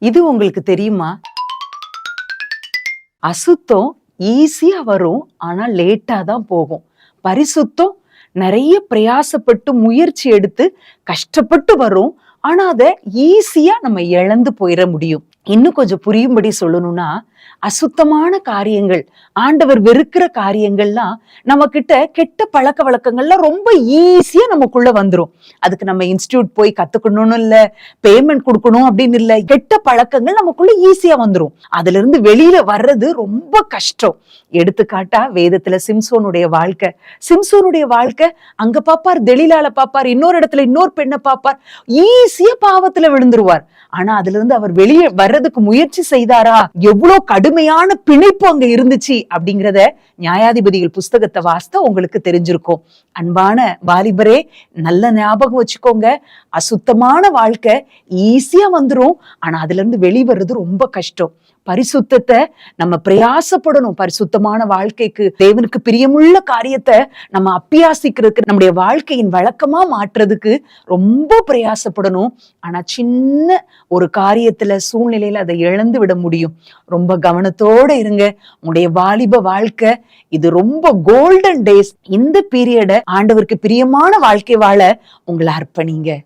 இது உங்களுக்கு தெரியுமா? அசுத்தம் ஈஸியா வரும், ஆனா லேட்டா தான் போகும். பரிசுத்தம் நிறைய பிரயாசப்பட்டு முயற்சி எடுத்து கஷ்டப்பட்டு வரும், ஆனா அத ஈஸியா நம்ம இழந்து போயிட முடியும். இன்னும் கொஞ்சம் புரியும்படி சொல்லணும்னா, அசுத்தமான காரியங்கள், ஆண்டவர் வெறுக்கிற காரியங்கள்லாம் நம்ம கிட்ட கெட்ட பழக்க வழக்கங்கள்லாம் ரொம்ப ஈஸியா நமக்குள்ள வந்துரும். அதுக்கு நம்ம இன்ஸ்டிடியூட் போய் கத்துக்கணும்னு இல்ல, பேமெண்ட் கொடுக்கணும் அப்படின்னு இல்ல. கெட்ட பழக்கங்கள் நமக்குள்ள ஈஸியா வந்துரும். அதுல இருந்து வெளியில வர்றது ரொம்ப கஷ்டம். எடுத்துக்காட்டா வேதத்துல சிம்சோனுடைய வாழ்க்கை அங்க பாப்பார், தெலீலால பாப்பார், இன்னொரு இடத்துல இன்னொரு பெண்ணை பாப்பார், ஈஸியா பாவத்துல விழுந்துருவார். ஆனா அதுல இருந்து அவர் வெளியே வர்றதுக்கு முயற்சி செய்தாரா? எவ்வளவு கடுமையான பிணைப்பு அங்க இருந்துச்சு அப்படிங்கிறத நியாயாதிபதிகள் புஸ்தகத்தை வாசித்தா உங்களுக்கு தெரிஞ்சிருக்கும். அன்பான வாலிபரே, நல்ல ஞாபகம் வச்சுக்கோங்க, அசுத்தமான வாழ்க்கை ஈஸியா வந்துரும், ஆனா அதுல இருந்து வெளிவர்றது ரொம்ப கஷ்டம். பரிசுத்தத்தை நம்ம பிரயாசப்படணும். பரிசுத்தமான வாழ்க்கைக்கு, தேவனுக்கு பிரியமுள்ள காரியத்தை நம்ம அப்பியாசிக்கிறதுக்கு, நம்முடைய வாழ்க்கையின் வழக்கமா மாற்றுறதுக்கு ரொம்ப பிரயாசப்படணும். ஆனா சின்ன ஒரு காரியத்துல, சூழ்நிலையில அதை இழந்து விட முடியும். ரொம்ப கவனத்தோட இருங்க. உங்களுடைய வாலிப வாழ்க்கை இது ரொம்ப கோல்டன் டேஸ். இந்த பீரியட ஆண்டவருக்கு பிரியமான வாழ்க்கை வாழ உங்களை அர்ப்பணிங்க.